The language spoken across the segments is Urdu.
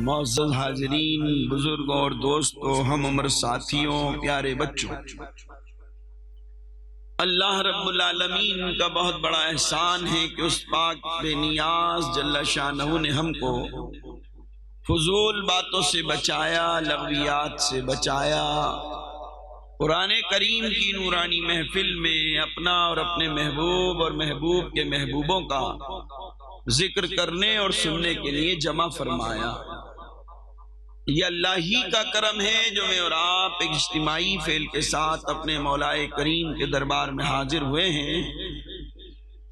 معزز حاضرین، بزرگوں اور دوستوں، ہم عمر ساتھیوں، پیارے بچوں، اللہ رب العالمین کا بہت بڑا احسان ہے کہ اس پاک بے نیاز جل شانہ نے ہم کو فضول باتوں سے بچایا، لغویات سے بچایا، قرآن کریم کی نورانی محفل میں اپنا اور اپنے محبوب اور محبوب کے محبوبوں کا ذکر کرنے اور سننے کے لیے جمع فرمایا۔ یہ اللہ ہی کا کرم ہے جو میں اور آپ ایک اجتماعی فعل کے ساتھ اپنے مولا کریم کے دربار میں حاضر ہوئے ہیں۔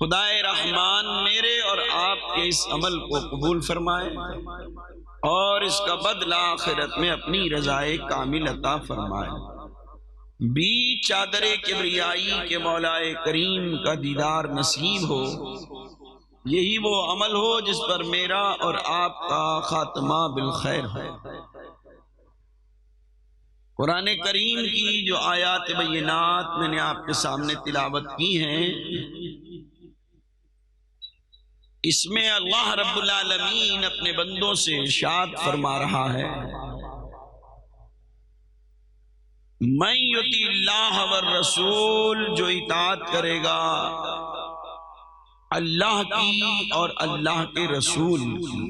خدائے رحمان میرے اور آپ کے اس عمل کو قبول فرمائے اور اس کا بدلہ آخرت میں اپنی رضائے کامل عطا فرمائے۔ بی چادر کبریائی کے مولا کریم کا دیدار نصیب ہو، یہی وہ عمل ہو جس پر میرا اور آپ کا خاتمہ بالخیر ہے۔ قرآن کریم کی جو آیات بینات میں نے آپ کے سامنے تلاوت کی ہیں، اس میں اللہ رب العالمین اپنے بندوں سے ارشاد فرما رہا ہے، من یطیع اللہ والرسول، جو اطاعت کرے گا اللہ کی اور اللہ کے رسول کی،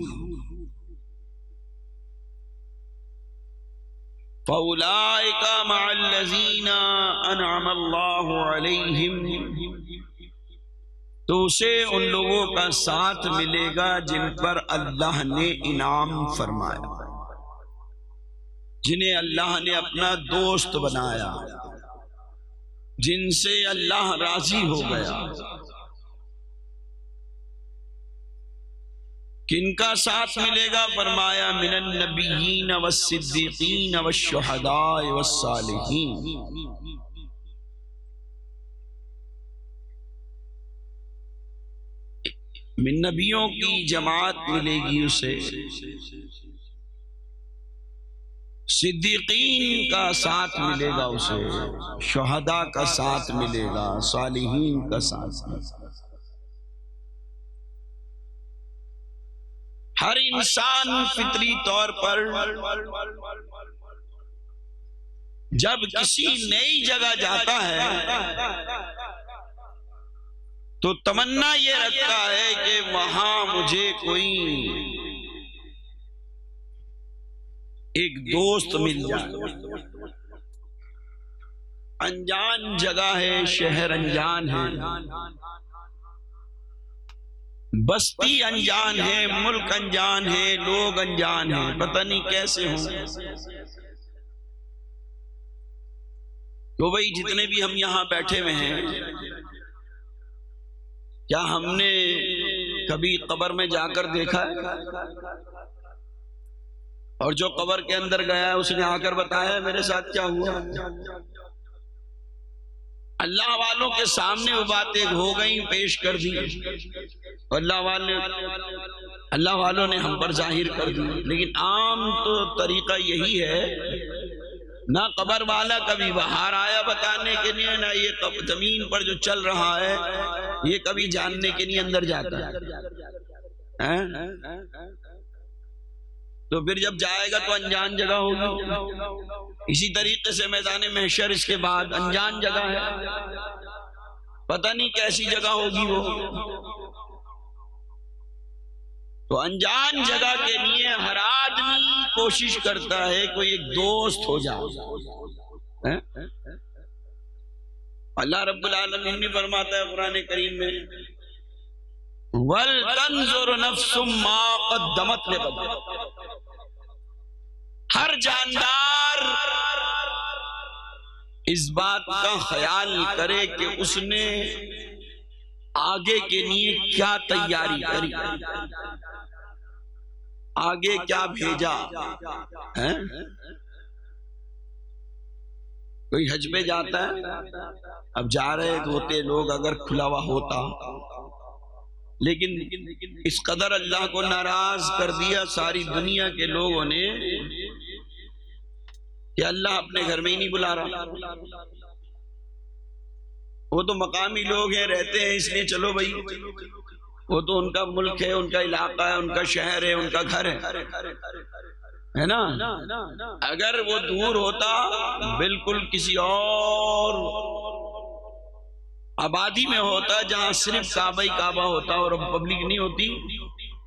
فَأُولَٰئِكَ مَعَ الَّذِينَ أَنْعَمَ اللَّهُ عَلَيْهِمْ، تو اسے ان لوگوں کا ساتھ ملے گا جن پر اللہ نے انعام فرمایا، جنہیں اللہ نے اپنا دوست بنایا، جن سے اللہ راضی ہو گیا۔ کن کا ساتھ ملے گا؟ فرمایا من النبیین والصدیقین والشہداء والصالحین، من نبیوں کی جماعت ملے گی اسے، صدیقین کا ساتھ ملے گا اسے، شہداء کا ساتھ ملے گا، صالحین کا ساتھ ملے گا۔ ہر انسان فطری طور پر جب کسی نئی جگہ جاتا ہے تو تمنا یہ رکھتا ہے کہ وہاں مجھے کوئی ایک دوست مل جائے۔ انجان جگہ ہے، شہر انجان ہے، بستی انجان ہے، ملک انجان ہے، لوگ انجان ہیں، پتہ نہیں کیسے ہوں۔ تو بھئی جتنے بھی ہم یہاں بیٹھے ہوئے ہیں، کیا ہم نے کبھی قبر میں جا کر دیکھا ہے؟ اور جو قبر کے اندر گیا ہے اس نے آ کر بتایا میرے ساتھ کیا ہوا؟ اللہ والوں کے سامنے وہ باتیں ہو گئیں، پیش کر دی، اللہ والوں نے ہم پر ظاہر کر دی۔ لیکن عام تو طریقہ یہی ہے، نہ قبر والا کبھی باہر آیا بتانے کے لیے، نہ یہ زمین پر جو چل رہا ہے یہ کبھی جاننے کے لیے اندر جاتا ہے۔ تو پھر جب جائے گا تو انجان جگہ ہوگی۔ اسی طریقے سے میدان محشر اس کے بعد انجان جگہ ہے، پتہ نہیں کیسی جگہ ہوگی وہ۔ تو انجان جگہ کے لیے ہر آدمی کوشش کرتا ہے کوئی ایک دوست ہو جائے۔ اللہ رب العالمین نے فرماتا ہے قرآن کریم میں، وَلْتَنْظُرْ نَفْسٌ مَّا قَدَّمَتْ لِغَدٍ، ہر جاندار اس بات کا خیال کرے کہ اس نے آگے کے لیے کیا تیاری کری، آگے کیا بھیجا ہے۔ کوئی حج پہ جاتا ہے، اب جا رہے ہوتے لوگ اگر کھلا ہوا ہوتا، لیکن اس قدر اللہ کو ناراض کر دیا ساری دنیا کے لوگوں نے کہ اللہ اپنے گھر میں ہی نہیں بلا رہا۔ وہ تو مقامی لوگ ہیں، رہتے ہیں، اس لیے چلو بھائی وہ تو ان کا ملک ہے، ان کا علاقہ ہے، ان کا شہر ہے، ان کا گھر ہے۔ ہے نا؟ اگر وہ دور ہوتا بالکل کسی اور آبادی میں ہوتا جہاں صرف کعبہ ہی کعبہ ہوتا اور پبلک نہیں ہوتی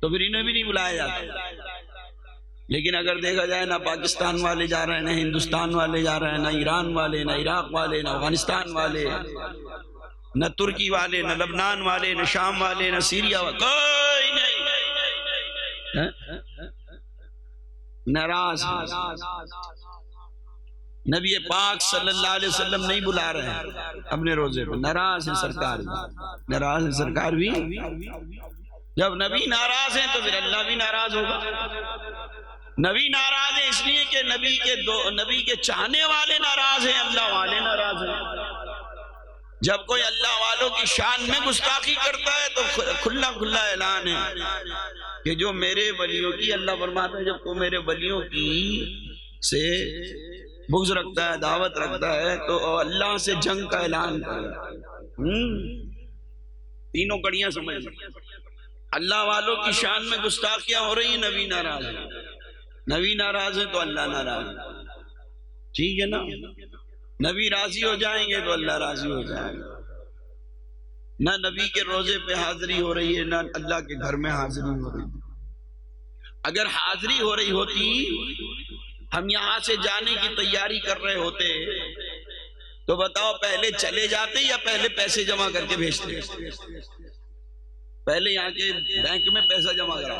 تو پھر انہیں بھی نہیں بلایا جاتا. لیکن اگر دیکھا جائے نہ پاکستان والے جا رہے ہیں، نہ ہندوستان والے جا رہے ہیں، نہ ایران والے، نہ عراق والے، نہ افغانستان والے، نہ ترکی والے، نہ لبنان والے، نہ شام والے، نہ سیریا والے، کوئی نہیں ناراض. نبی پاک صلی اللہ علیہ وسلم نہیں بلا رہے ہیں اپنے روزے پہ، ناراض ہیں سرکار بھی، ناراض ہیں سرکار بھی. جب نبی ناراض ہیں تو پھر اللہ بھی ناراض ہوگا. نبی ناراض ہیں اس لیے کہ نبی کے چاہنے والے ناراض ہیں، اللہ والے ناراض ہیں. جب کوئی اللہ والوں کی شان میں گستاخی کرتا ہے تو کھلا کھلا اعلان ہے کہ جو میرے ولیوں کی، اللہ فرماتا ہے جب کوئی میرے ولیوں کی سے بغض رکھتا ہے، دعوت رکھتا ہے تو اللہ سے جنگ کا اعلان کرے. تینوں کڑیاں سمجھ لیں. اللہ والوں کی شان میں گستاخیاں ہو رہی ہیں، نبی ناراض ہے. نبی ناراض ہے تو اللہ ناراض ہے. ٹھیک ہے نا؟ نبی راضی ہو جائیں گے تو اللہ راضی ہو جائے گا. نہ نبی کے روزے پہ حاضری ہو رہی ہے، نہ اللہ کے گھر میں حاضری ہو رہی ہے. اگر حاضری ہو رہی ہوتی، ہم یہاں سے جانے کی تیاری کر رہے ہوتے تو بتاؤ پہلے چلے جاتے یا پہلے پیسے جمع کر کے بھیجتے؟ پہلے یہاں کے بینک میں پیسہ جمع کرا،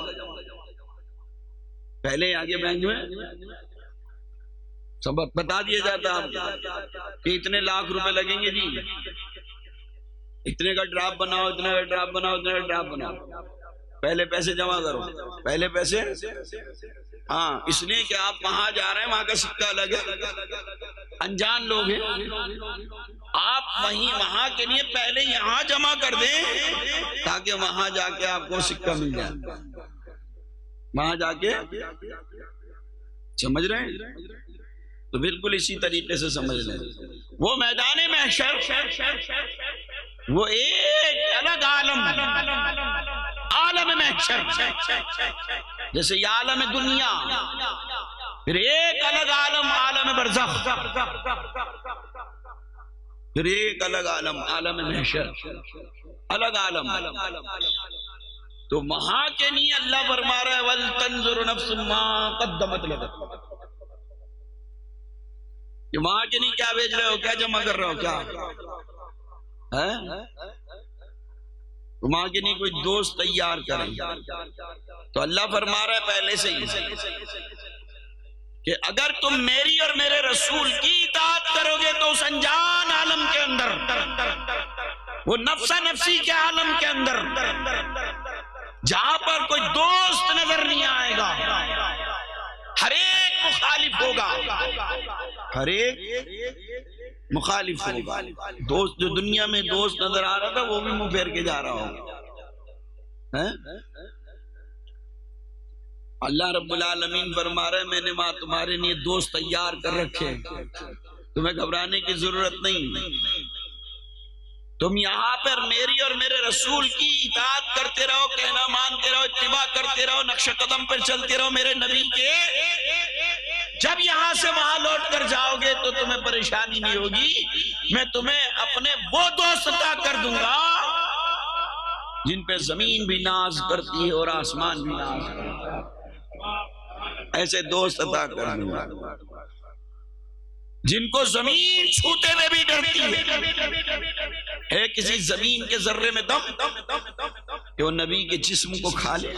پہلے یہاں کے بینک میں سب بتا دیا جاتا آپ کہ اتنے لاکھ روپے لگیں گے جی، اتنے کا ڈرافٹ بناؤ، اتنے کا ڈرافٹ بناؤ، اتنے کا ڈرافٹ بناؤ. پہلے پیسے جمع کرو، پہلے پیسے. ہاں، اس لیے کہ آپ وہاں جا رہے ہیں، وہاں کا سکہ الگ ہے، انجان لوگ ہیں. آپ وہاں کے لیے پہلے یہاں جمع کر دیں تاکہ وہاں جا کے آپ کو سکہ مل جائے. وہاں جا کے سمجھ رہے ہیں؟ تو بالکل اسی طریقے سے سمجھ لیں. وہ میدان محشر وہ ایک الگ عالم محشر، جیسے یہ عالم دنیا، پھر ایک الگ عالم برزخ، پھر ایک الگ عالم محشر، الگ عالم. تو وہاں کے لیے اللہ فرما رہا ہے وَلْتَنْظُرُ نَفْسٌ مَا قَدَّمَتْ لِغَدٍ. کہ وہاں کے لیے کیا بھیج رہے ہو، کیا جمع کر رہے ہو، کیا وہاں کے لیے کوئی دوست تیار کریں. تو اللہ فرما رہا ہے پہلے سے ہی کہ اگر تم میری اور میرے رسول کی اطاعت کرو گے تو اس انجان عالم کے اندر، وہ نفسا نفسی کے عالم کے اندر، جہاں پر کوئی دوست نظر نہیں آئے گا، ہر ایک مخالف ہوگا، ہر ایک مخالف ہوگا. دوست جو دنیا میں دوست نظر آ رہا تھا وہ بھی منہ پھیر کے جا رہا ہوگا. اللہ رب العالمین فرما رہے ہیں میں نے وہاں تمہارے لیے دوست تیار کر رکھے، تمہیں گھبرانے کی ضرورت نہیں. تم یہاں پر میری اور میرے رسول کی اطاعت کرتے رہو، کہنا مانتے رہو، اتباع کرتے رہو، نقش قدم پر چلتے رہو میرے نبی کے. جب یہاں سے وہاں لوٹ کر جاؤ گے تو تمہیں پریشانی نہیں ہوگی. میں تمہیں اپنے وہ دوست عطا کر دوں گا جن پہ زمین بھی ناز کرتی ہے اور آسمان بھی ناز کرتا ہے. ایسے دوست عطا کر دوں گا جن کو زمین چھوتے میں بھی ڈرتی ہے کسی زمین کے ذرے میں دم کہ وہ نبی کے جسم کو کھا لے،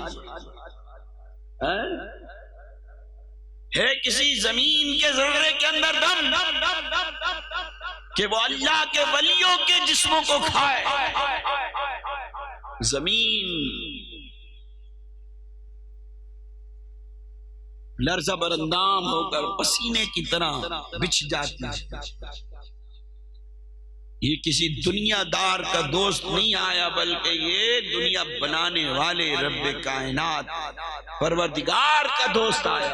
ہے کسی زمین کے ذرے کے اندر دم کہ وہ اللہ کے ولیوں کے جسموں کو کھائے. زمین لرزہ برندام ہو کر پسینے کی طرح بچھ جاتی ہے. یہ کسی دنیا دار کا دوست نہیں آیا بلکہ یہ دنیا بنانے والے رب کائنات پروردگار کا دوست آیا.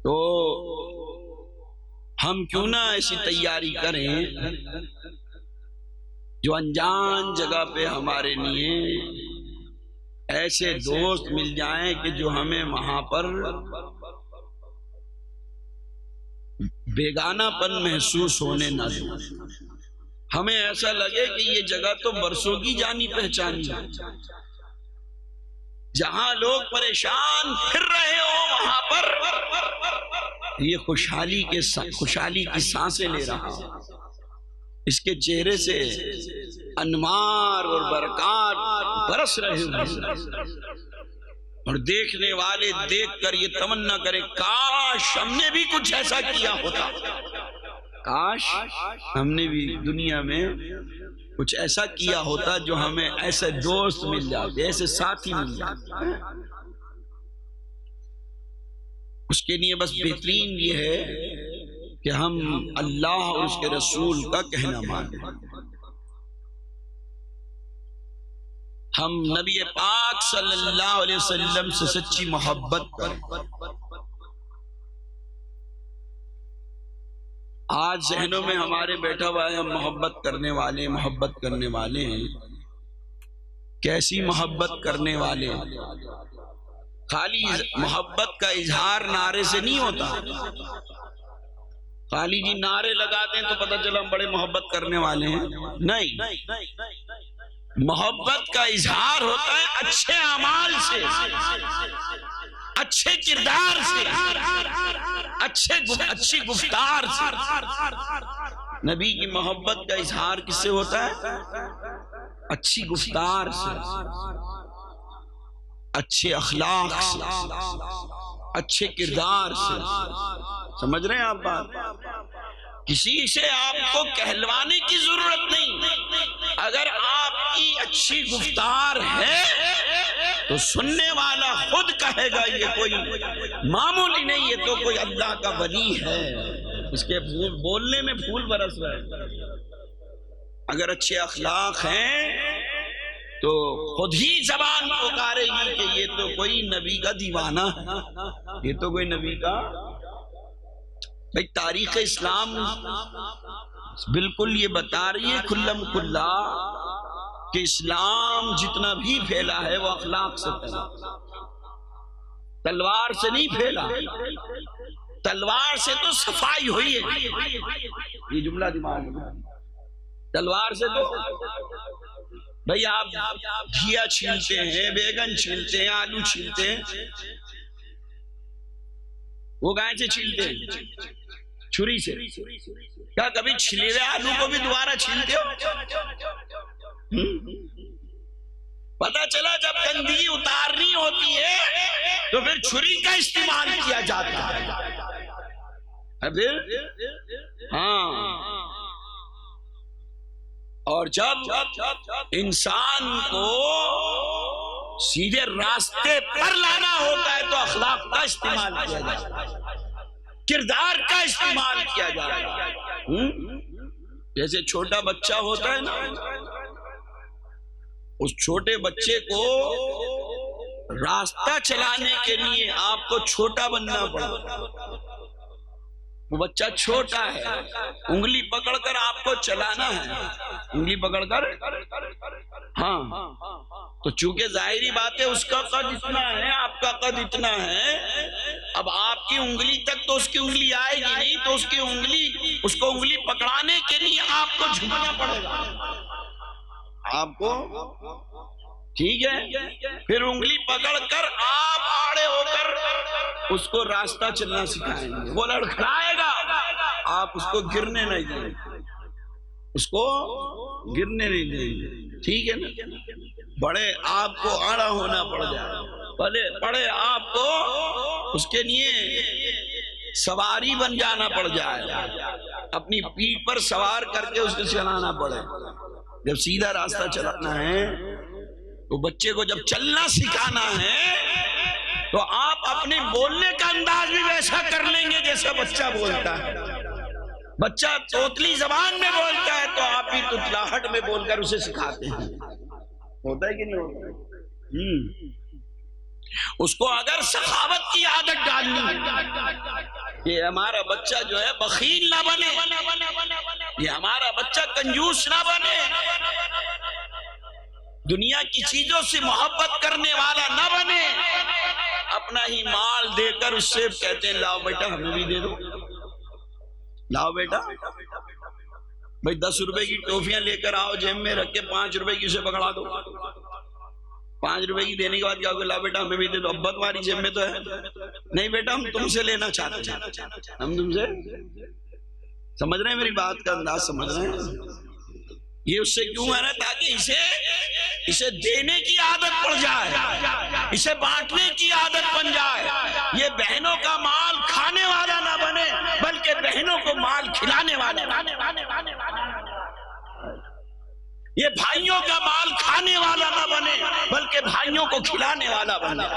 تو ہم کیوں نہ ایسی تیاری کریں جو انجان جگہ پہ ہمارے لیے ایسے دوست مل جائیں کہ جو ہمیں وہاں پر بیگانہ پن محسوس ہونے نہ دیں. ہمیں ایسا لگے کہ یہ جگہ تو برسوں کی جانی پہچانی ہے. جہاں لوگ پریشان پھر رہے ہو وہاں پر یہ خوشحالی کی سانسیں لے رہا ہوں. اس کے چہرے سے انوار اور برکات برس رہے ہیں اور دیکھنے والے دیکھ کر یہ تمنا کرے کاش ہم نے بھی کچھ ایسا کیا ہوتا. کاش ہم نے بھی دنیا میں کچھ ایسا کیا ہوتا جو ہمیں ایسے دوست مل جاتے, ایسے ساتھی مل جاتے. اس کے لیے بس بہترین یہ ہے کہ ہم اللہ اور اس کے رسول کا کہنا مانیں, ہم نبی پاک صلی اللہ علیہ وسلم سے سچی محبت کریں. آج ذہنوں میں ہمارے بیٹھا ہوا ہے ہم محبت کرنے والے ہیں. کیسی محبت کرنے والے ہیں؟ خالی محبت کا اظہار نعرے سے نہیں ہوتا. خالی جی نعرے لگاتے ہیں تو پتہ چلا ہم بڑے محبت کرنے والے ہیں. نہیں, محبت کا اظہار ہوتا ہے اچھے اعمال سے, اچھے کردار سے, اچھی گفتار سے. نبی کی محبت کا اظہار کس سے ہوتا ہے؟ اچھی گفتار سے, اچھے اخلاق سے, اچھے کردار سے. سمجھ رہے ہیں آپ بات؟ کسی سے آپ کو کہلوانے کی ضرورت نہیں. اگر آپ کی اچھی گفتار ہے تو سننے والا خود کہے گا یہ کوئی معمولی نہیں, یہ تو کوئی اللہ کا ولی ہے, اس کے بولنے میں پھول برس رہے ہیں. اگر اچھے اخلاق ہیں تو خود ہی زبان پکارے گی کہ یہ تو کوئی نبی کا دیوانہ ہے, یہ تو کوئی نبی کا. بھئی تاریخ اسلام بالکل یہ بتا رہی ہے کھلم کھلا کہ اسلام جتنا بھی پھیلا ہے وہ اخلاق سے پھیلا, تلوار سے نہیں پھیلا. تلوار سے تو صفائی ہوئی ہے, یہ جملہ دماغ میں. تلوار سے تو بھئی آپ گھیا چھیلتے ہیں, بیگن چھیلتے ہیں, آلو چھیلتے ہیں, وہ گائے سے چھیلتے ہیں چھری سے. کیا کبھی چھلے ہوئے آلو کو بھی دوبارہ چھیلتے ہو؟ پتہ چلا جب گندگی اتارنی ہوتی ہے تو پھر چھری کا استعمال کیا جاتا ہے. پھر ہاں, اور جب انسان کو سیدھے راستے پر لانا ہوتا ہے تو اخلاق کا استعمال کیا جاتا ہے, کردار کا استعمال کیا جاتا ہے. جیسے چھوٹا بچہ ہوتا ہے نا, اس چھوٹے بچے کو راستہ چلانے کے لیے آپ کو چھوٹا بننا پڑتا. وہ بچہ چھوٹا ہے, انگلی پکڑ کر آپ کو چلانا ہے, انگلی پکڑ کر. ہاں, تو چونکہ ظاہری بات ہے اس کا قد اتنا ہے, آپ کا قد اتنا ہے, اب آپ کی انگلی تک تو اس کی انگلی آئے گی نہیں, تو اس کو انگلی پکڑانے کے لیے آپ کو جھکنا پڑے گا. آپ کو ٹھیک ہے, پھر انگلی پکڑ کر آپ آڑے ہو کر اس کو راستہ چلنا سکھائیں گے. وہ لڑکھڑائے گا, آپ اس کو گرنے نہیں دیں گے, اس کو گرنے نہیں دیں گے. ٹھیک ہے نا؟ بڑے آپ کو آڑا ہونا پڑ جائے, بڑے آپ کو اس کے لیے سواری بن جانا پڑ جائے, اپنی پیٹھ پر سوار کر کے اس کو چلانا پڑے. جب سیدھا راستہ چلانا ہے تو بچے کو جب چلنا سکھانا ہے تو آپ اپنے بولنے کا انداز بھی ویسا کر لیں گے جیسا بچہ بولتا ہے. بچہ توتلی زبان میں بولتا ہے تو آپ بھی تتلاہٹ میں بول کر اسے سکھاتے ہیں. ہوتا ہے کہ نہیں ہوتا؟ اس کو اگر سخاوت کی عادت ڈالنی ہے یہ ہمارا بچہ جو ہے بخیل نہ بنے، یہ ہمارا بچہ کنجوس نہ بنے، دنیا کی چیزوں سے محبت کرنے والا نہ بنے، اپنا ہی مال دے کر اس سے کہتے ہیں لاؤ بیٹا ہمیں بھی دے دو، لاؤ بیٹا بھائی 10 روپے کی ٹوفیاں لے کر آؤ، جیب میں رکھ کے 5 روپے کی اسے پکڑا دو، 5 روپے کی دینے کے بعد کیا ہوگا، لاؤ بیٹا ہمیں بھی دے دو، ابا تمہاری جیب میں تو ہے نہیں بیٹا ہم تم سے لینا چاہتے ہیں، ہم تم سے، سمجھ رہے ہیں میری بات کا انداز سمجھ رہے ہیں؟ یہ اس سے کیوں ہے نا، تاکہ اسے دینے کی عادت پڑ جائے، اسے بانٹنے کی عادت بن جائے، یہ بہنوں کا مال کھانے والا نہ بنے بلکہ بہنوں کو مال کھلانے والا، یہ بھائیوں کا مال کھانے والا نہ بنے بلکہ بھائیوں کو کھلانے والا بنے،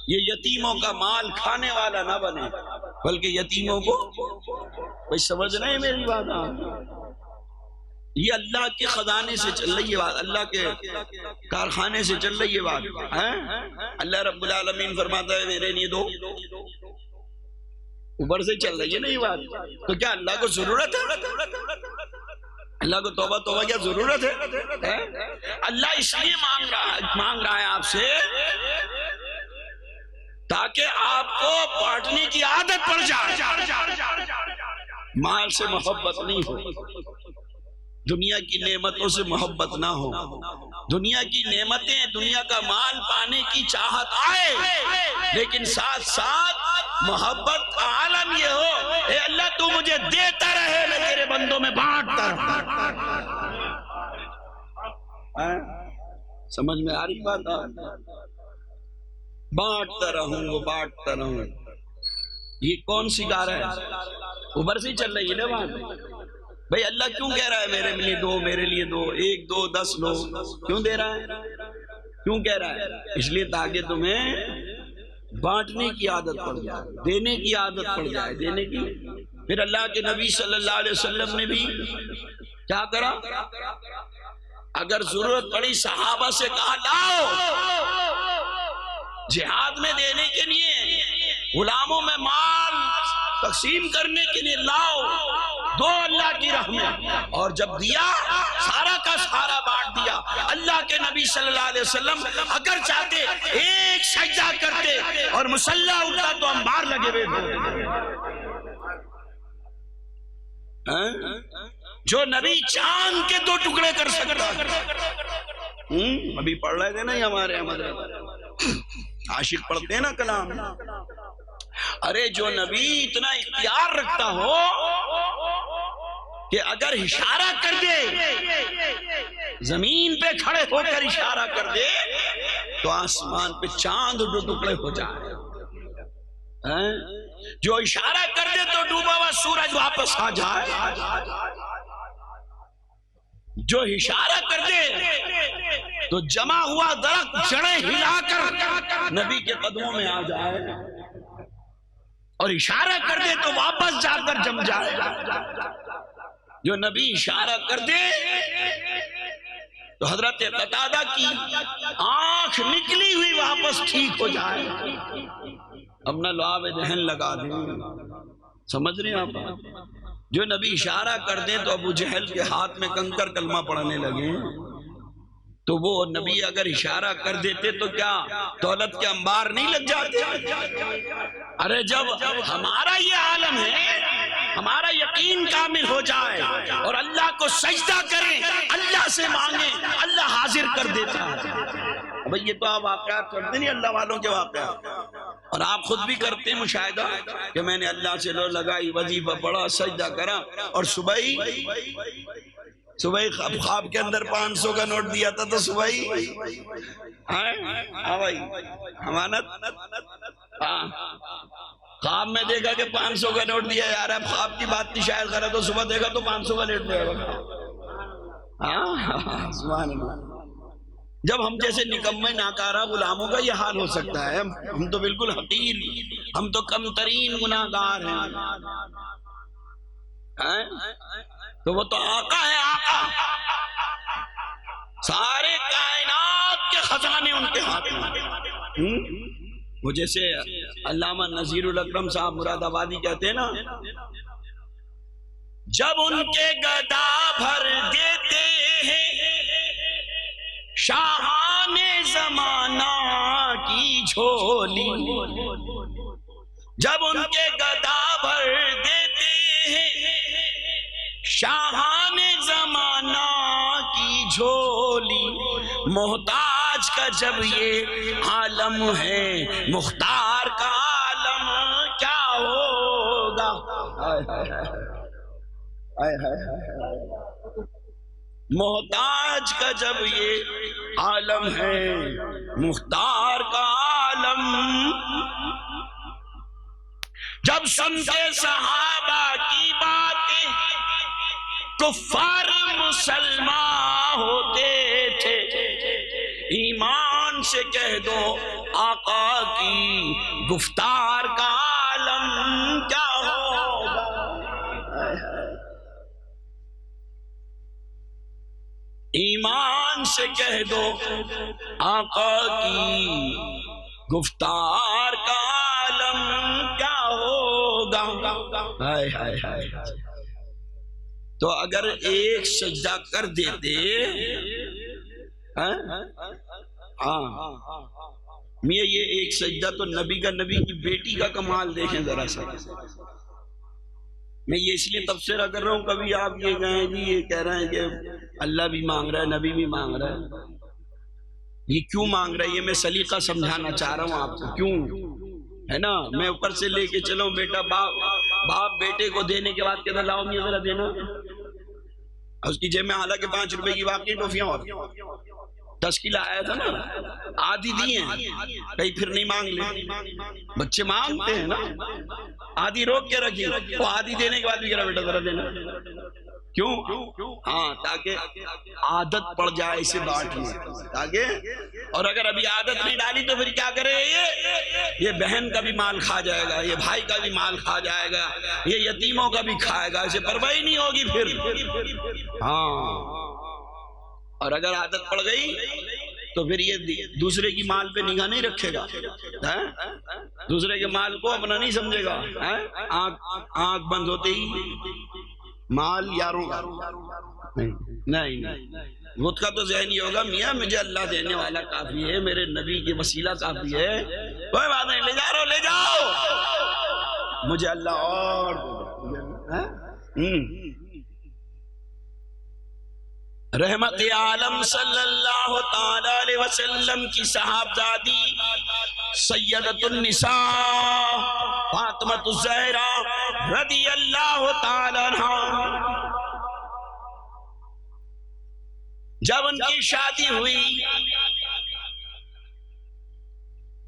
یہ یتیموں کا مال کھانے والا نہ بنے بلکہ یتیموں کو، بھائی سمجھ رہے ہیں میری بات؟ یہ اللہ کے خزانے سے چل رہی ہے بات، اللہ کے کارخانے سے چل رہی ہے بات، اللہ رب العالمین فرماتا ہے میرے لیے دو، اوپر سے چل رہی ہے نا یہ بات، تو کیا اللہ کو ضرورت ہے؟ اللہ کو توبہ کیا ضرورت ہے؟ اللہ اس لیے مانگ رہا ہے آپ سے تاکہ آپ کو بانٹنے کی عادت پڑ جائے، مال سے محبت نہیں ہو، دنیا کی نعمتوں سے محبت نہ ہو، دنیا کی نعمتیں، دنیا کا مال پانے کی چاہت آئے لیکن ساتھ ساتھ محبت کا عالم یہ ہو، اے اللہ تو مجھے دیتا رہے میں تیرے بندوں میں بانٹتا رہوں، سمجھ میں آ رہی بات؟ بانٹتا رہوں، وہ بانٹتا رہوں، یہ کون سکھا رہا ہے؟ اوپر سے چل رہی ہے نا بات، بھئی اللہ کیوں کہہ رہا ہے میرے لیے دو، میرے لیے دو، 1 2 10 لو، کیوں دے رہا ہے؟ کیوں کہہ رہا ہے؟ اس لیے تاکہ تمہیں بانٹنے کی عادت پڑ جائے، دینے کی عادت پڑ جائے، دینے کی۔ پھر اللہ کے نبی صلی اللہ علیہ وسلم نے بھی کیا کرا؟ اگر ضرورت پڑی صحابہ سے کہا لاؤ جہاد میں دینے کے لیے، غلاموں میں مال تقسیم کرنے کے لیے لاؤ، دو اللہ کی راہ میں، اور جب دیا سارا کا سارا بانٹ دیا۔ اللہ کے نبی صلی اللہ علیہ وسلم اگر چاہتے ایک سجدہ کرتے اور مسلح اٹھتا تو انبار لگے ہوئے تھے۔ جو نبی چاند کے 2 ٹکڑے کر سکتا، ابھی پڑھ رہے تھے نا یہ ہمارے عاشق پڑھتے ہیں نا کلام، ارے جو نبی اتنا اختیار رکھتا ہو کہ اگر اشارہ کر دے، زمین پہ کھڑے ہو کر اشارہ کر دے تو آسمان پہ چاند 2 ٹکڑے ہو جائے، جو اشارہ کر دے تو ڈوبا ہوا سورج واپس آ جائے، جو اشارہ کر دے تو جمع ہوا درخت جڑیں ہلا کر نبی کے قدموں میں آ جائے، اور اشارہ کر دے تو واپس جا کر جم جائے۔ جو نبی اشارہ کر دے تو حضرت قتادہ کی آنکھ نکلی ہوئی واپس ٹھیک ہو جائے، اپنا لعاب دہن لگا دیں۔ سمجھ رہے ہیں آپ؟ جو نبی اشارہ کر دیں تو ابو جہل کے ہاتھ میں کنکر کلمہ پڑھنے لگے، تو وہ نبی اگر اشارہ کر دیتے تو کیا دولت کے انبار نہیں لگ جاتے؟ ارے جب ہمارا یہ عالم ہے، ہمارا یقین کامل ہو جائے اور اللہ کو سجدہ کریں، اللہ سے مانگیں، اللہ حاضر کر دیتا ہے۔ بھئی یہ تو آپ واقعات کرتے نہیں، اللہ والوں کے واقعات، اور آپ خود بھی کرتے ہیں مشاہدہ کہ میں نے اللہ سے لو لگائی، وظیفہ پڑھا، سجدہ کرا، اور صبح خواب کے اندر 500 کا نوٹ دیا تھا تو صبح ہی امانت، خواب میں دیکھا کہ 500 کا نوٹ دیا، یار اب خواب کی بات نہیں شاید کرا، تو صبح دیکھا تو 500 کا نوٹ دیا۔ سبحان اللہ۔ جب ہم جیسے نکمے ناکارہ غلاموں کا یہ حال ہو سکتا ہے، ہم تو بالکل حقیر، ہم تو کم ترین گناہگار ہیں، تو وہ تو آقا ہے، آقا، سارے کائنات کے خزانے ان کے ہاتھ میں، وہ جیسے علامہ نذیر الاکرم صاحب مراد آبادی کہتے ہیں نا، جب ان کے گدا بھر دیتے ہیں شاہان زمانہ کی جھولی، جب ان کے گدا بھر دیتے ہیں شاہان زمانہ کی جھولی، محتاج کا جب یہ عالم ہے مختار کا عالم کیا ہوگا؟ محتاج کا جب یہ عالم ہے مختار کا عالم، جب سنتے صحابہ کی باتیں کفار مسلمان ہوتے تھے، ایمان سے کہہ دو آقا کی گفتار کا عالم کیا ہوگا؟ ایمان سے کہہ دو آقا کی گفتار کا عالم کیا ہوگا؟ ہائے ہائے ہائے۔ تو اگر ایک سجدہ کر دیتے، ہاں میاں یہ ایک سجدہ تو نبی کی بیٹی کا کمال دیکھیں ذرا سا۔ میں یہ اس لیے تبصرہ کر رہا ہوں، کبھی آپ یہ کہیں جی یہ کہہ رہے ہیں کہ اللہ بھی مانگ رہا ہے نبی بھی مانگ رہا ہے، یہ کیوں مانگ رہا ہے؟ یہ میں سلیقہ سمجھانا چاہ رہا ہوں آپ کو، کیوں ہے نا؟ میں اوپر سے لے کے چلوں بیٹا، باپ بیٹے کو دینے کے بعد کہتا لاؤ میاں ذرا دینا، اس کی جیب میں حالانکہ 5 روپے کی واقعی ٹوفیاں اور 10 کلو آیا تھا نا، آدھی دی ہیں، کہیں پھر نہیں مانگ لے، بچے مانگتے ہیں نا، آدھی روک کے رکھی، وہ آدھی دینے کے بعد بھی کہہ بیٹا ذرا دینا، کیوں؟ ہاں تاکہ عادت پڑ جائے اسے بانٹنے، تاکہ، اور اگر ابھی عادت نہیں ڈالی تو پھر کیا کرے؟ یہ بہن کا بھی مال کھا جائے گا، یہ بھائی کا بھی مال کھا جائے گا، یہ یتیموں کا بھی کھائے گا، اسے پرواہ ہی نہیں ہوگی پھر۔ ہاں، اور اگر عادت پڑ گئی تو پھر یہ دوسرے کی مال پہ نگاہ نہیں رکھے گا، دوسرے کے مال کو اپنا نہیں سمجھے گا، آنکھ بند ہوتے ہی مال یاروں کا نہیں، خود کا تو ذہن ہی ہوگا میاں مجھے اللہ دینے والا کافی ہے، میرے نبی کے وسیلہ کافی ہے، کوئی بات نہیں، لے جاؤ مجھے اللہ اور رحمت عالم صلی اللہ تعالی علیہ وسلم کی صاحبزادی سیدۃ النساء فاطمہ الزہرا رضی اللہ تعالی عنہا، جب ان کی شادی ہوئی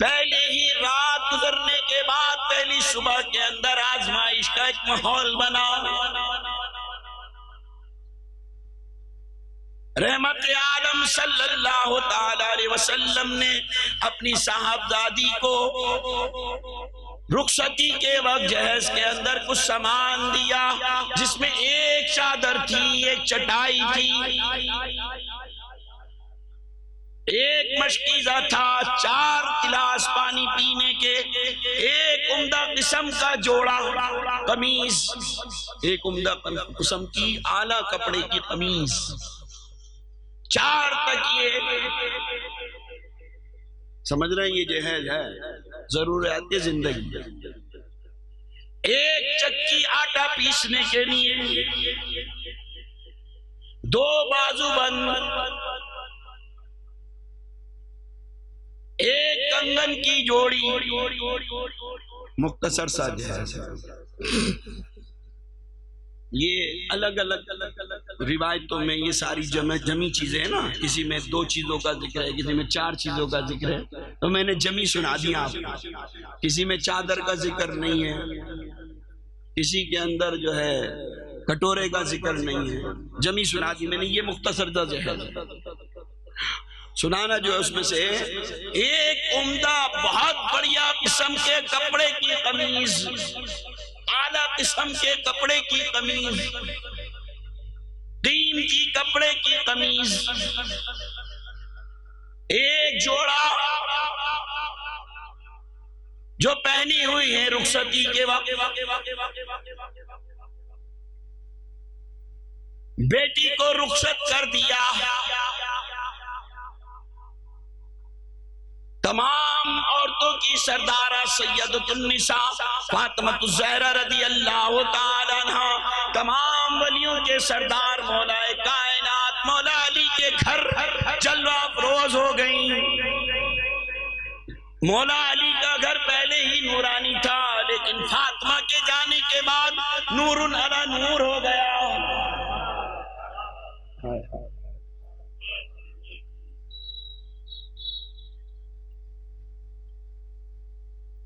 پہلے ہی رات گزرنے کے بعد پہلی صبح کے اندر آزمائش کا ایک ماحول بنا، رحمت عالم صلی اللہ تعالی علیہ وسلم نے اپنی صاحبزادی کو رخصتی کے وقت جہیز کے اندر کچھ سامان دیا، جس میں ایک چادر تھی، ایک چٹائی تھی، ایک مشکیزہ تھا، 4 گلاس پانی پینے کے، ایک عمدہ قسم کا جوڑا قمیض، ایک عمدہ قسم کی اعلیٰ کپڑے کی قمیض، 4 تکیے، سمجھ رہے ہیں یہ جہیز ہے، ضروریات زندگی، ایک چکی آٹا پیسنے کے لیے، 2 بازو بند، ایک کنگن کی جوڑی، مختصر سا جہیز ہے۔ یہ الگ الگ روایتوں میں یہ ساری جمع چیزیں ہیں نا، کسی میں 2 چیزوں کا ذکر ہے، کسی میں 4 چیزوں کا ذکر ہے، تو میں نے جمع سنا دیا آپ کو، کسی میں چادر کا ذکر نہیں ہے، کسی کے اندر جو ہے کٹورے کا ذکر نہیں ہے، جمع سنا دی میں نے، یہ مختصر سا جہیز ہے۔ سنانا جو ہے اس میں سے ایک عمدہ بہت بڑھیا قسم کے کپڑے کی قمیض، اعلیٰ قسم کے کپڑے کی قمیض، قیمتی کپڑے کی قمیض، ایک جوڑا پہنی ہوئی ہیں رخصتی کے وقت. بیٹی کو رخصت کر دیا. تمام عورتوں کی سردارہ سیدۃ النساء فاطمۃ الزہرا رضی اللہ تعالی عنہا، تمام ولیوں کے سردار مولا کائنات مولا علی کے گھر جلوہ افروز ہو گئیں. مولا علی کا گھر پہلے ہی نورانی تھا، لیکن فاطمہ کے جانے کے بعد نور علی نور ہو گیا.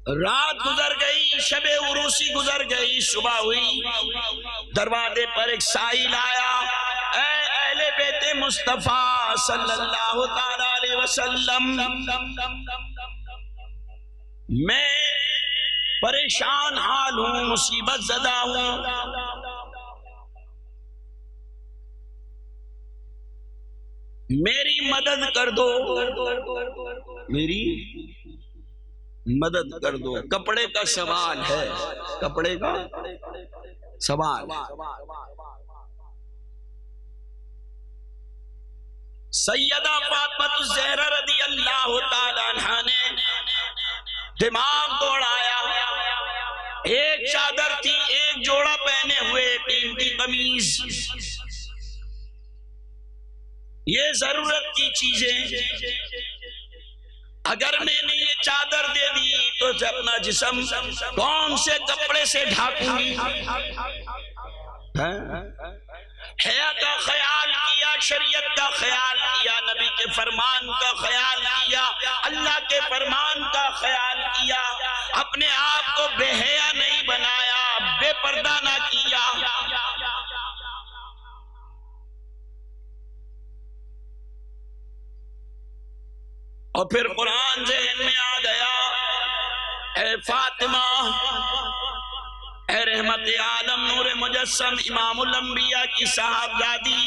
رات گزر گئی، شب عروسی گزر گئی، صبح ہوئی، دروازے پر ایک سائل آیا. اے اہل بیت مصطفیٰ صلی اللہ تعالی علیہ وسلم، میں پریشان حال ہوں، مصیبت زدہ ہوں، میری مدد کر دو، میری مدد کر دو. کپڑے کا سوال ہے، کپڑے کا سوال. سیدہ فاطمہ الزہرا رضی اللہ تعالی عنہا نے دماغ دوڑایا. ایک چادر تھی، ایک جوڑا پہنے ہوئے قیمتی قمیض، یہ ضرورت کی چیزیں. اگر میں نے یہ چادر دے دی تو اپنا جسم کون سے کپڑے سے ڈھانکوں گی؟ حیا کا خیال کیا، شریعت کا خیال کیا، نبی کے فرمان کا خیال کیا، اللہ کے فرمان کا خیال کیا. اپنے آپ کو بے حیا نہیں بنایا، بے پردہ نہ کیا. اور پھر قرآن ذہن میں آ گیا. اے فاطمہ، اے رحمت عالم نور مجسم امام الانبیاء کی صاحبزادی،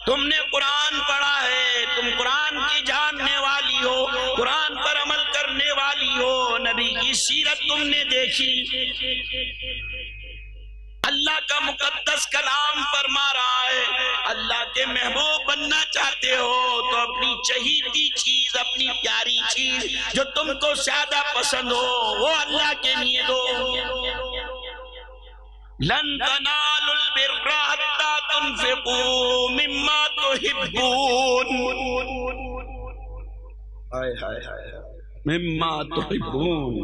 تم نے قرآن پڑھا ہے، تم قرآن کی جاننے والی ہو، قرآن پر عمل کرنے والی ہو، نبی کی سیرت تم نے دیکھی، اللہ کا مقدس کلام فرما رہا ہے. اللہ کے محبوب بننا چاہتے ہو تو اپنی چہیتی چیز، اپنی پیاری چیز جو تم کو زیادہ پسند ہو وہ اللہ کے لیے دو. لن تنالوا البر حتى تنفقوا مما تحبون، مما تحبون،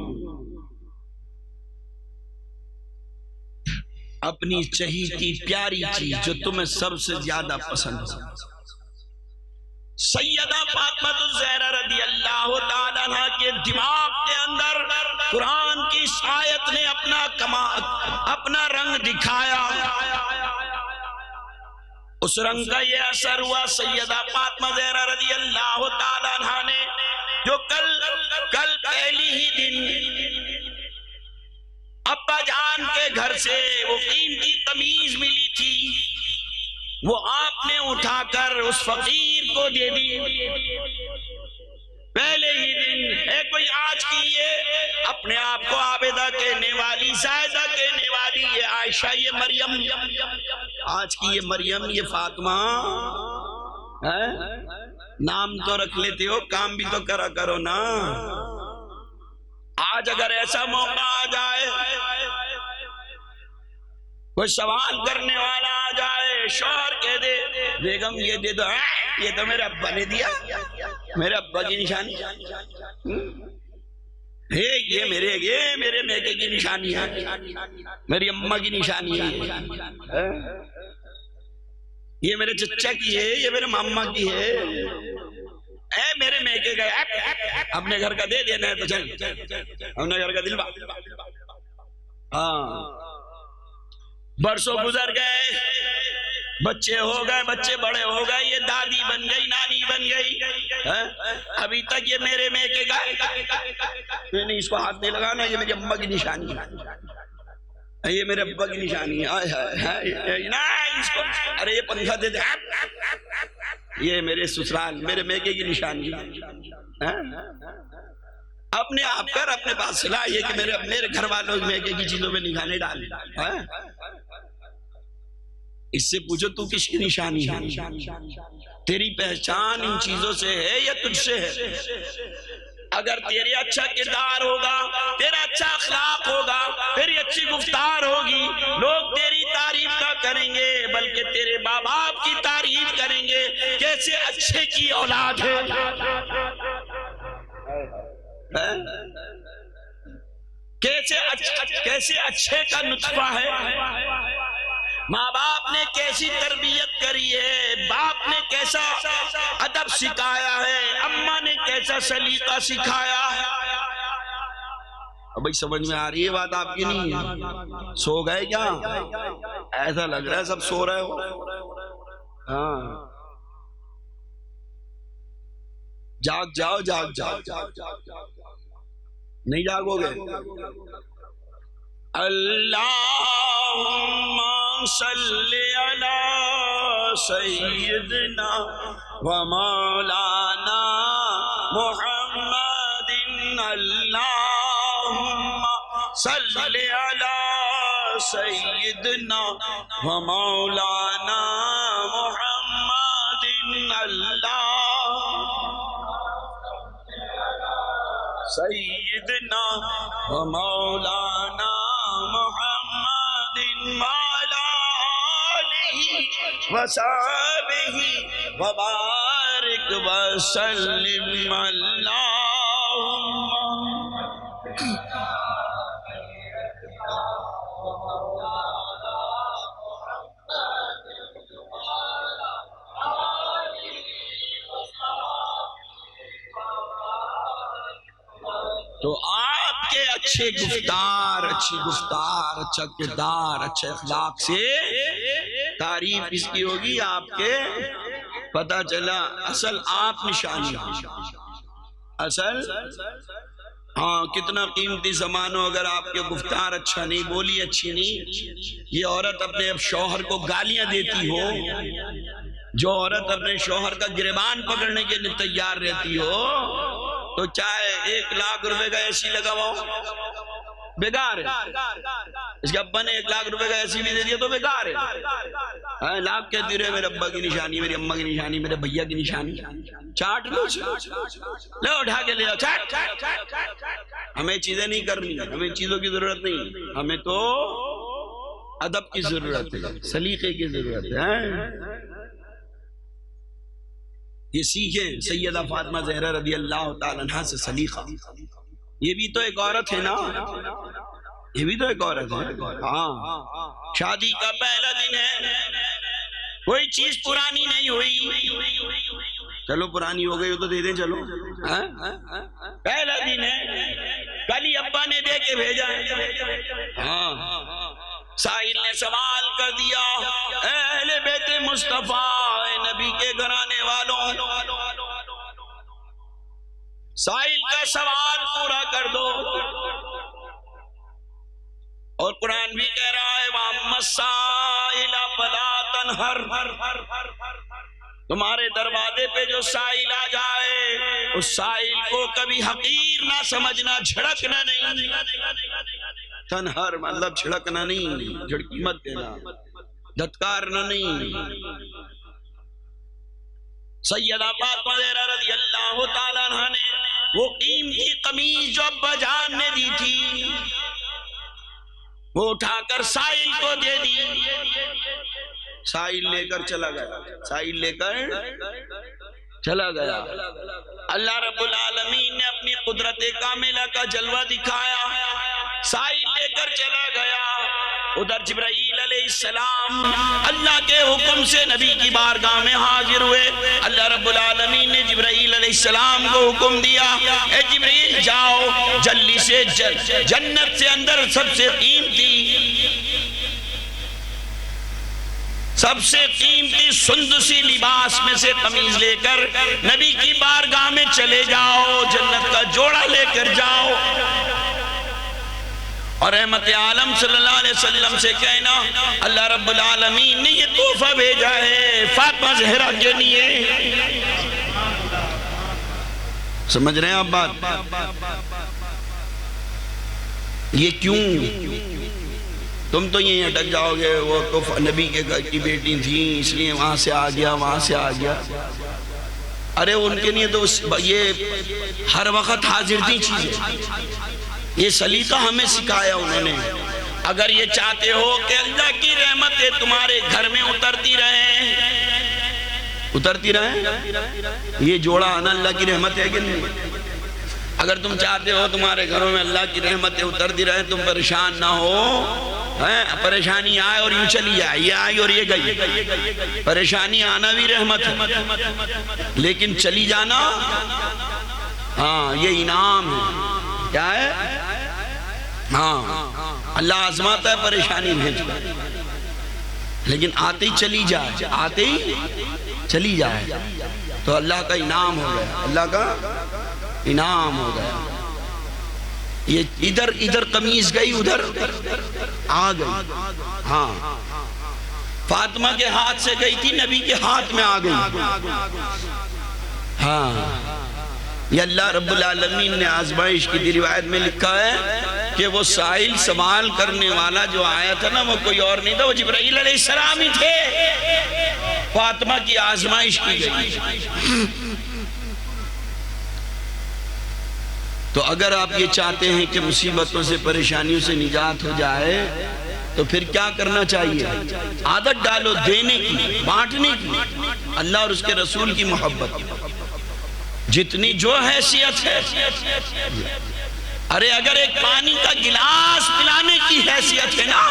اپنی چہیتی پیاری چیز جو تمہیں سب سے زیادہ پسند ہے. سیدہ فاطمہ الزہرا رضی اللہ تعالیٰ عنہ کے دماغ کے اندر قرآن کی آیت نے اپنا رنگ دکھایا. اس رنگ کا یہ اثر ہوا، سیدہ فاطمہ الزہرا رضی اللہ تعالیٰ عنہ نے جو کل پہلی ہی دن ابا جان کے گھر سے وہ قیمتی قمیض ملی تھی، وہ آپ نے اٹھا کر اس فقیر کو دے دی. پہلے ہی دن ہے. کوئی آج کی یہ اپنے آپ کو عابدہ کہنے والی، زاہدہ کہنے والی، یہ عائشہ، یہ مریم، آج کی یہ مریم، یہ فاطمہ، نام تو رکھ لیتے ہو، کام بھی تو کرا کرو نا. آج اگر ایسا موقع آ جائے، کوئی سوال کرنے والا آ جائے، شوہر کہہ دے بیگم یہ دے دو، یہ تو میرے ابا نے دیا، میرے ابا کی نشانی، یہ میرے میکے کی نشانی ہے، میری اماں کی نشانی ہے، یہ میرے چچا کی ہے، یہ میرے ماما کی ہے. اے میرے میکے گئے، اپنے گھر کا دے دینا ہے تو چل، اپنے گھر کا دلوا. برسوں گزر گئے، بچے ہو گئے، بچے بڑے ہو گئے، یہ دادی بن گئی، نانی بن گئی. ابھی تک یہ میرے میکے گئے، نہیں اس کو ہاتھ نہیں لگانا، یہ میری اماں کی نشانی ہے، یہ میرے ابا کی نشانی ہے. ارے یہ پنکھا دے دے، یہ میرے سسرال، میرے میکے کی نشانی ہے. اپنے آپ کر، اپنے پاس صلاح یہ کہ میرے گھر والوں میں کی چیزوں میں نگاہیں ڈال. اس سے پوچھو تو کس کی نشانی ہے؟ تیری پہچان ان چیزوں سے ہے یا تجھ سے ہے؟ اگر تیرے اچھا کردار ہوگا، تیرا اچھا اخلاق ہوگا، تیری اچھی گفتار ہوگی، لوگ تیری تعریف نہ کریں گے بلکہ تیرے ماں باپ کی تعریف کریں گے. کیسے اچھے کی اولاد ہے، کیسے اچھے کا نطفہ ہے. ماں باپ نے کیسی تربیت کری ہے، باپ نے کیسا ادب سکھایا ہے، اماں نے کیسا سلیقہ سکھایا ہے. بھائی سمجھ میں آ رہی ہے بات آپ کی؟ نہیں سو گئے کیا؟ ایسا لگ رہا ہے سب سو رہے ہو. ہاں جاگ جاؤ، جاگ جاؤ. نہیں جاگو گے؟ اللہم صلی علی سیدنا و مولانا محمد. اللہم صلی علی سیدنا و مولانا محمد. سیدنا و مولانا محمد وعلی آلہ و صحبہ وبارک وسلم. اللہم تو آپ کے اچھے گفتار، اچھی گفتار، اچھا کردار، اچھے اخلاق سے تعریف اس کی ہوگی. آپ کے پتہ چلا اصل آپ نشانی، اصل ہاں کتنا قیمتی زمان ہو، اگر آپ کے گفتار اچھا نہیں، بولی اچھی نہیں. یہ عورت اپنے شوہر کو گالیاں دیتی ہو، جو عورت اپنے شوہر کا گریبان پکڑنے کے لیے تیار رہتی ہو، تو چاہے 1,00,000 کا اے سی لگا ہوا ہو، بیکار ہے. اس کے ابا نے 1,00,000 کا اے سی بھی دے دیا تو بیکار ہے. لاکھ کہتی رہے میرے ابا کی نشانی، میری اماں کی نشانی، میرے بھیا کی نشانی. چاٹ لو، لے اٹھا کے لے جاؤ، چاٹ. ہمیں چیزیں نہیں کرنی، ہمیں چیزوں کی ضرورت نہیں، ہمیں تو ادب کی ضرورت ہے، سلیقے کی ضرورت ہے. یہ سیکھیں سیدہ فاطمہ زہرا رضی اللہ تعالیٰ عنہ سے سلیقہ. یہ بھی تو ایک عورت ہے نا، یہ بھی تو ایک عورت ہے. ہاں شادی کا پہلا دن ہے، کوئی چیز پرانی نہیں ہوئی. چلو پرانی ہو گئی ہو تو دے دیں، چلو پہلا دن ہے، کل ہی ابا نے دے کے بھیجا. ہاں سائل نے سوال کر دیا، اے اہل بیت مصطفیٰ، اے نبی کے گھرانے والوں، سائل کا سوال پورا کر دو. اور قرآن بھی کہہ رہا ہے وَأَمَّا السَّائِلَ فَلَا تَنْهَرْ. تمہارے دروازے پہ جو سائل آ جائے اس سائل کو کبھی حقیر نہ سمجھنا، جھڑکنا نہیں. تنہر مطلب جھڑکنا نہیں، جھڑکی مت دینا، دھتکارنا نہیں. سیدہ فاطمہ زہرا رضی اللہ تعالیٰ عنہ نے وہ قیمتی قمیض جو ابا جان نے دی تھی وہ اٹھا کر سائل کو دے دی. سائل لے کر چلا گیا، سائل لے کر چلا گیا. اللہ رب العالمین نے اپنی قدرت کاملہ کا جلوہ دکھایا، سائل لے کر چلا گیا. ادھر جبرائیل علیہ السلام اللہ کے حکم سے نبی کی بارگاہ میں حاضر ہوئے. اللہ رب العالمین نے جبرائیل علیہ السلام کو حکم دیا، اے جبرائیل جاؤ جلدی سے جنت سے اندر سب سے قیمتی سندسی لباس میں سے قمیض لے کر نبی کی بارگاہ میں چلے جاؤ، جنت کا جوڑا لے کر جاؤ. اور رحمت عالم صلی اللہ علیہ وسلم سے کہنا اللہ رب العالمین نے یہ تحفہ بھیجا ہے فاطمہ زہرا کے لیے. سمجھ رہے ہیں آپ بات؟ یہ کیوں؟ تم تو یہیں اٹک جاؤ گے، وہ تو نبی کے گھر کی بیٹی تھیں اس لیے وہاں سے آ گیا، وہاں سے آ گیا۔ ارے ان کے لیے تو یہ ہر وقت حاضر تھی چیزیں، یہ سلیقہ ہمیں سکھایا انہوں نے۔ اگر یہ چاہتے ہو کہ اللہ کی رحمتیں تمہارے گھر میں اترتی رہیں، اترتی رہیں، یہ جوڑا آنا اللہ کی رحمت ہے کہ نہیں؟ اگر تم چاہتے ہو تمہارے گھروں میں اللہ کی رحمتیں اترتی رہیں، تم پریشان نہ ہو، پریشانی آئے اور یوں چلی جائے، یہ آئی اور یہ گئی۔ پریشانی آنا بھی رحمت ہے، لیکن چلی جانا ہاں یہ انعام ہے۔ کیا ہے؟ ہاں اللہ آزماتا ہے پریشانی بھیج کر، لیکن آتے ہی چلی جائے، آتے ہی چلی جائے تو اللہ کا انعام ہو گیا، اللہ کا انعام ہو گیا۔ یہ ادھر قمیض گئی، ادھر آ گئی۔ ہاں فاطمہ کے ہاتھ سے گئی تھی، نبی کے ہاتھ میں آ گئی۔ ہاں یہ اللہ رب العالمین نے آزمائش کی روایت میں لکھا ہے کہ وہ سائل سوال کرنے والا جو آیا تھا نا، وہ کوئی اور نہیں تھا، وہ جبرائیل علیہ السلام ہی تھے۔ فاطمہ کی آزمائش کی گئی۔ تو اگر آپ یہ چاہتے ہیں کہ مصیبتوں سے پریشانیوں سے نجات ہو جائے تو پھر کیا کرنا چاہیے؟ عادت ڈالو دینے کی، بانٹنے کی، اللہ اور اس کے رسول کی محبت، جتنی جو حیثیت ہے۔ ارے اگر ایک پانی کا گلاس پلانے کی حیثیت ہے نا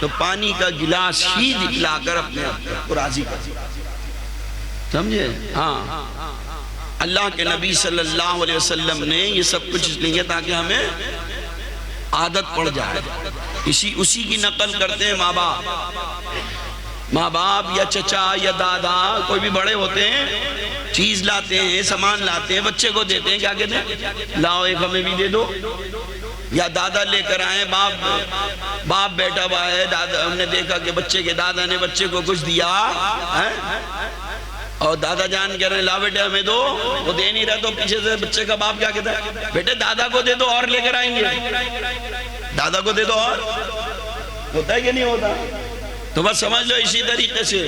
تو پانی کا گلاس ہی دکھلا کر اپنے آپ کو راضی کر، سمجھے؟ ہاں اللہ کے نبی صلی اللہ علیہ وسلم نے یہ سب کچھ اس لیے تاکہ ہمیں عادت پڑ جائے۔ اسی کی نقل کرتے ہیں ماں باپ یا چچا یا دادا، کوئی بھی بڑے ہوتے ہیں، چیز لاتے ہیں، سامان لاتے ہیں، بچے کو دیتے ہیں، کیا کہتے ہیں؟ لاؤ ایک ہمیں بھی دے دو۔ یا دادا لے کر آئے، باپ بیٹا ہوا ہے، دادا ہم نے دیکھا کہ بچے کے دادا نے بچے کو کچھ دیا اور دادا جان کہہ رہے ہیں لا بیٹے ہمیں دو، وہ دے نہیں رہا تو پیچھے سے بچے کا باپ کیا کہتا ہے؟ بیٹے دادا کو دے دو اور لے کر آئیں گے، دادا کو دے دو اور ہوتا ہے کہ نہیں ہوتا؟ تو بس سمجھ لو اسی طریقے سے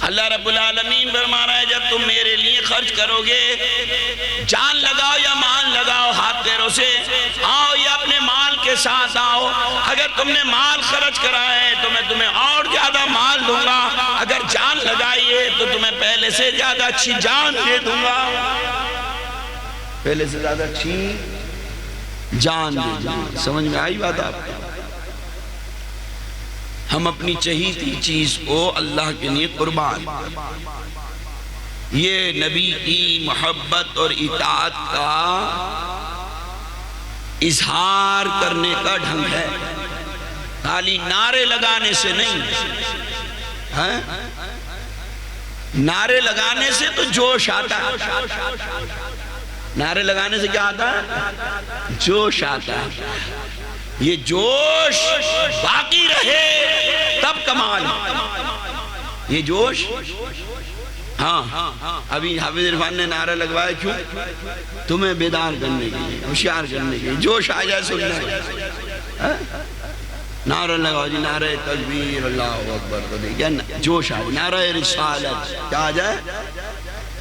اللہ رب العالمین فرما رہا ہے جب تم میرے لیے خرچ کرو گے، جان لگاؤ یا مال لگاؤ، ہاتھ پیروں سے آؤ یا اپنے مال کے ساتھ آؤ۔ اگر تم نے مال خرچ کرا ہے تو میں تمہیں اور زیادہ مال دوں گا، اگر جان لگائی ہے تو تمہیں پہلے سے زیادہ اچھی جان دے دوں گا، پہلے سے زیادہ اچھی جان دے دوں گا۔ سمجھ میں آئی بات آپ کو؟ ہم اپنی چہیتی چیز کو اللہ کے لیے قربان، یہ نبی کی محبت اور اطاعت کا اظہار کرنے کا ڈھنگ ہے، خالی نعرے لگانے سے نہیں۔ نعرے لگانے سے تو جوش آتا ہے، نعرے لگانے سے کیا آتا ہے؟ جوش آتا ہے۔ یہ جوش باقی رہے تب کمال ہے، یہ جوش۔ ہاں ابھی حافظ عرفان نے نعرہ لگوایا، کیوں؟ تمہیں بیدار کرنے کے لیے، ہوشیار کرنے کے لیے، جوش آ جائے سننا۔ نعرہ لگاؤ جی، نعرہ تکبیر اللہ اکبر، تو دیکھیں جوش آ جائے، نعرہ رسالت کیا آ جائے؟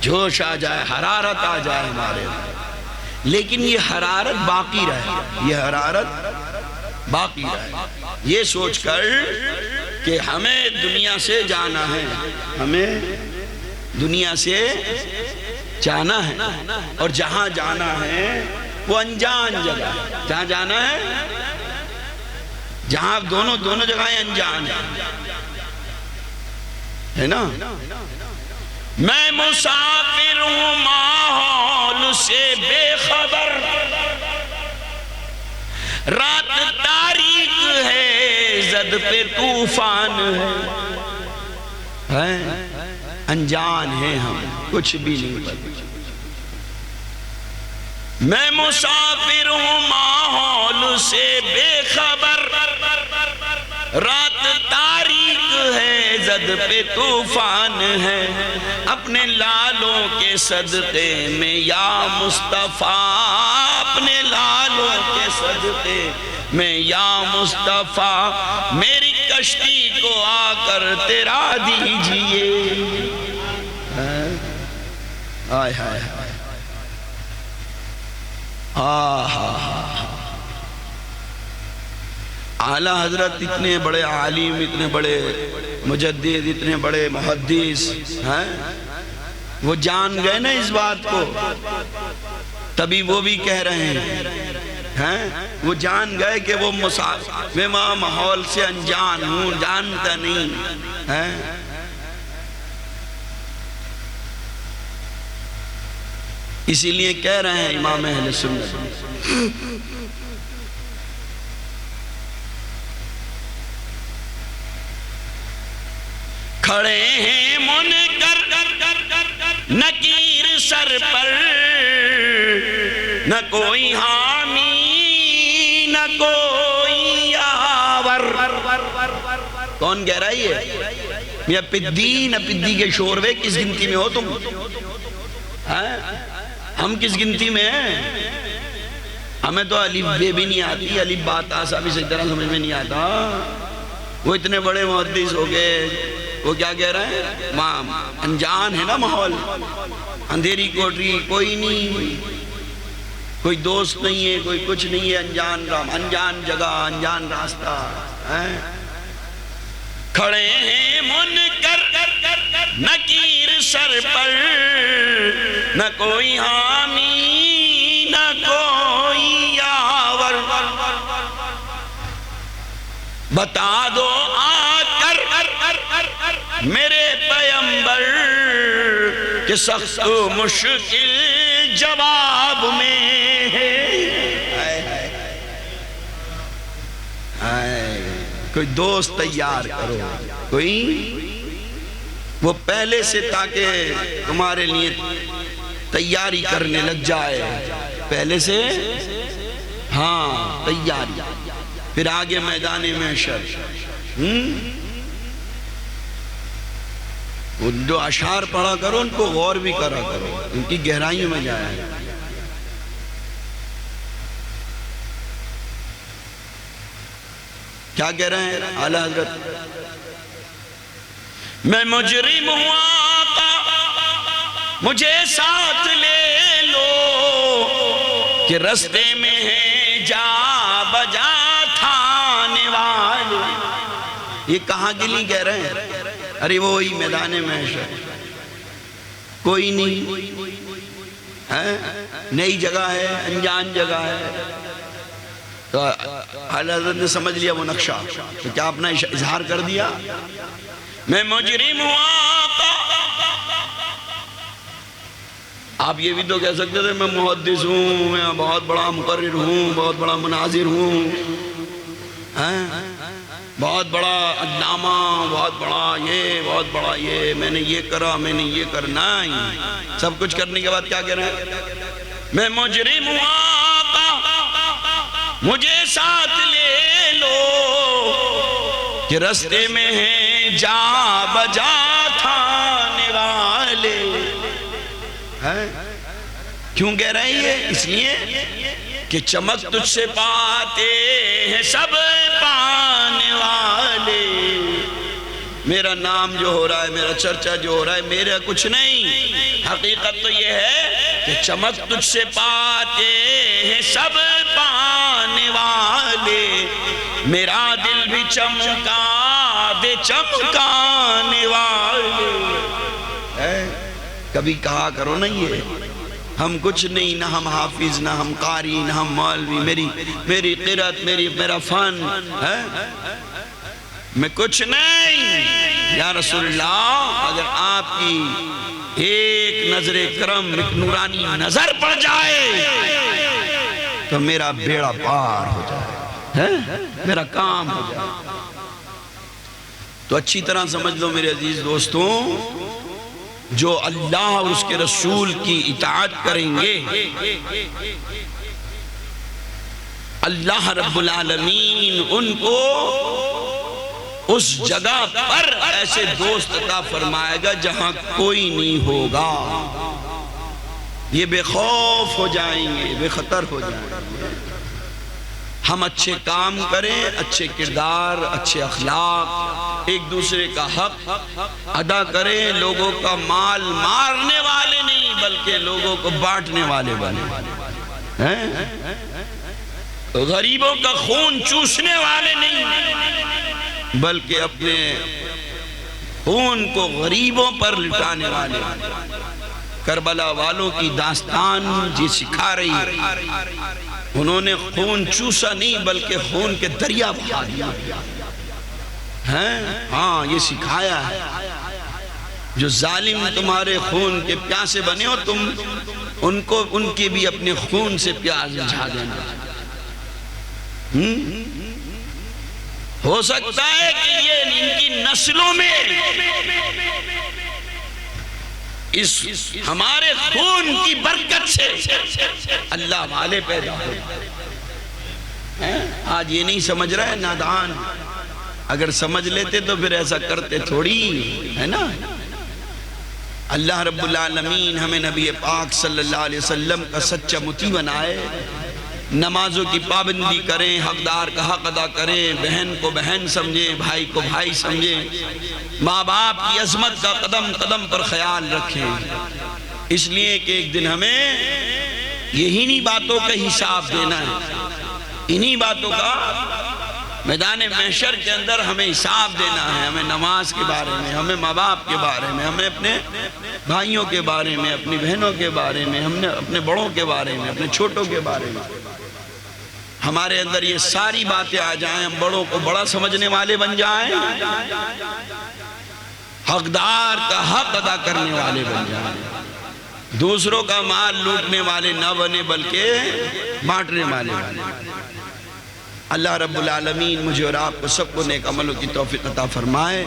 جوش آ جائے، حرارت آ جائے ہمارے، لیکن یہ حرارت باقی رہے، یہ حرارت باقی رہے، یہ سوچ کر کہ ہمیں دنیا سے جانا ہے، ہمیں دنیا سے جانا ہے، اور جہاں جانا ہے وہ انجان جگہ، جہاں جانا ہے جہاں دونوں جگہیں انجان ہے نا۔ میں مسافر ہوں ماحول سے بے خبر، رات تاریک ہے زد پہ طوفان ہے، انجان ہیں ہم، کچھ بھی نہیں پتا۔ میں مسافر ہوں ماحول سے بے خبر، رات تاریک ہے رد پہ طوفان ہے، اپنے لالوں کے صدقے میں یا مصطفیٰ، اپنے لالوں کے صدقے میں یا مصطفیٰ، میری کشتی کو آ کر تیرا دیجئے۔ آئے ہائے اعلیٰ حضرت اتنے بڑے عالم، اتنے بڑے مجدد، اتنے بڑے محدث ہیں، وہ جان گئے نا اس بات کو، تبھی وہ بھی کہہ رہے ہیں، وہ جان گئے کہ وہ میں ماحول سے انجان ہوں، جانتا نہیں ہے۔ اسی لیے کہہ رہے ہیں امام اہل سنت، کھڑے ہیں منکر نکیر سر پر، نہ کوئی حامی نہ کوئی یاور۔ کون کہہ رہا ہے؟ میاں پدی نہ پدی کے شوروے، کس گنتی میں ہو تم؟ ہم کس گنتی میں ہیں؟ ہمیں تو الف بے بھی نہیں آتی، الف بات آسا بھی صحیح طرح سمجھ میں نہیں آتا۔ وہ اتنے بڑے محدث ہو گئے، وہ کیا کہہ رہے ہیں؟ انجان ہے نا ماحول، اندھیری کوٹری، کوئی نہیں، کوئی دوست نہیں ہے، کوئی کچھ نہیں ہے، انجان جگہ، انجان راستہ ہے۔ کھڑے ہیں منکر نکیر سر پر، نہ کوئی حامی نہ کوئی یاور، بتا دو آ کر میرے پیمبر کہ سخت و مشکل جواب میں ہے۔ کوئی دوست تیار کرو، کوئی وہ پہلے سے، تاکہ تمہارے لیے تیاری کرنے لگ جائے پہلے سے، ہاں تیاری، پھر آگے میدان محشر۔ جو اشعار پڑھا کرو ان کو غور بھی کرا کرو، ان کی گہرائیوں میں جائے۔ کیا کہہ رہے ہیں اعلیٰ حضرت؟ میں مجرم ہوں آقا مجھے ساتھ لے لو، کہ رستے میں ہے جا بجا تھانے والے۔ یہ کہاں کے لیے کہہ رہے ہیں؟ ارے وہی میدان محشر، کوئی نہیں ہے، نئی جگہ ہے، انجان جگہ ہے۔ تو اعلیٰ حضرت نے سمجھ لیا وہ نقشہ، تو کیا اپنا اظہار کر دیا؟ میں مجرم ہوں آقا۔ آپ یہ بھی تو کہہ سکتے تھے میں محدث ہوں، میں بہت بڑا مقرر ہوں، بہت بڑا مناظر ہوں، بہت بڑا علامہ، بہت بڑا یہ، بہت بڑا یہ، میں نے یہ کرا، میں نے یہ کرنا ہی۔ سب کچھ کرنے کے بعد کیا کہہ رہے ہیں؟ میں مجرم ہوں آقا مجھے ساتھ لے لو، کہ رستے میں ہیں جا بجا تھانے والے۔ کیوں کہہ رہے ہیں یہ؟ اس لیے کہ چمک تجھ سے پاتے ہیں سب پانے والے۔ میرا نام جو ہو رہا ہے، میرا چرچا جو ہو رہا ہے، میرا کچھ نہیں، حقیقت تو یہ ہے کہ چمک تجھ سے پاتے ہیں سب پانے والے، میرا دل بھی چمکا دے چمکانے والے۔ کبھی کہا کرو نا یہ ہم کچھ نہیں، نہ ہم حافظ، نہ ہم قاری، نہ ہم مولوی، میری قرات، میرا فن ہے، میں کچھ نہیں۔ یا رسول اللہ، اگر آپ کی ایک نظر کرم، ایک نورانی نظر پڑ جائے تو میرا بیڑا پار ہو جائے، میرا کام ہو جائے۔ تو اچھی طرح سمجھ لو میرے عزیز دوستوں، جو اللہ اور اس کے رسول کی اطاعت کریں گے، اللہ رب العالمین ان کو اس جگہ پر ایسے دوست عطا فرمائے گا جہاں کوئی نہیں ہوگا. یہ بے خوف ہو جائیں گے، بے خطر ہو جائیں گے. ہم اچھے کام کریں، اچھے کردار، اچھے اخلاق، ایک دوسرے کا حق ادا کریں. لوگوں کا مال مارنے والے نہیں بلکہ لوگوں کو بانٹنے والے بنے. غریبوں کا خون چوسنے والے نہیں بلکہ اپنے خون کو غریبوں پر لٹانے والے. کربلا والوں کی داستان جی سکھا رہی ہے، انہوں نے خون چوسا نہیں بلکہ خون کے دریا بہا دیا. ہاں یہ سکھایا ہے. جو ظالم تمہارے خون کے پیاسے بنے ہو تم ان کی بھی اپنے خون سے پیاس بجھا دینا. ہو سکتا ہے کہ یہ ان کی نسلوں میں اس ہمارے خون کی برکت سے اللہ والے پیدا ہو. آج یہ نہیں سمجھ رہا ہے نادان. اگر سمجھ لیتے تو پھر ایسا کرتے تھوڑی ہے نا. اللہ رب العالمین ہمیں نبی پاک صلی اللہ علیہ وسلم کا سچا مطیع بنائے. نمازوں کی پابندی کریں، حقدار کا حق ادا کریں، بہن کو بہن سمجھیں، بھائی کو بھائی سمجھیں، ماں باپ کی عظمت کا قدم قدم پر خیال رکھیں. اس لیے کہ ایک دن ہمیں یہی باتوں کا حساب دینا ہے. انہی باتوں کا میدان محشر کے اندر ہمیں حساب دینا ہے. ہمیں نماز کے بارے میں، ہمیں ماں باپ کے بارے میں، ہمیں اپنے بھائیوں کے بارے میں، اپنی بہنوں کے بارے میں، ہم نے اپنے بڑوں کے بارے میں، اپنے چھوٹوں کے بارے میں. ہمارے اندر یہ ساری باتیں آ جائیں، ہم بڑوں کو بڑا سمجھنے والے بن جائیں، حقدار کا حق ادا کرنے والے بن جائیں، دوسروں کا مال لوٹنے والے نہ بنے بلکہ بانٹنے والے بنے. اللہ رب العالمین مجھے اور آپ کو سب کو نیک عملوں کی توفیق عطا فرمائے.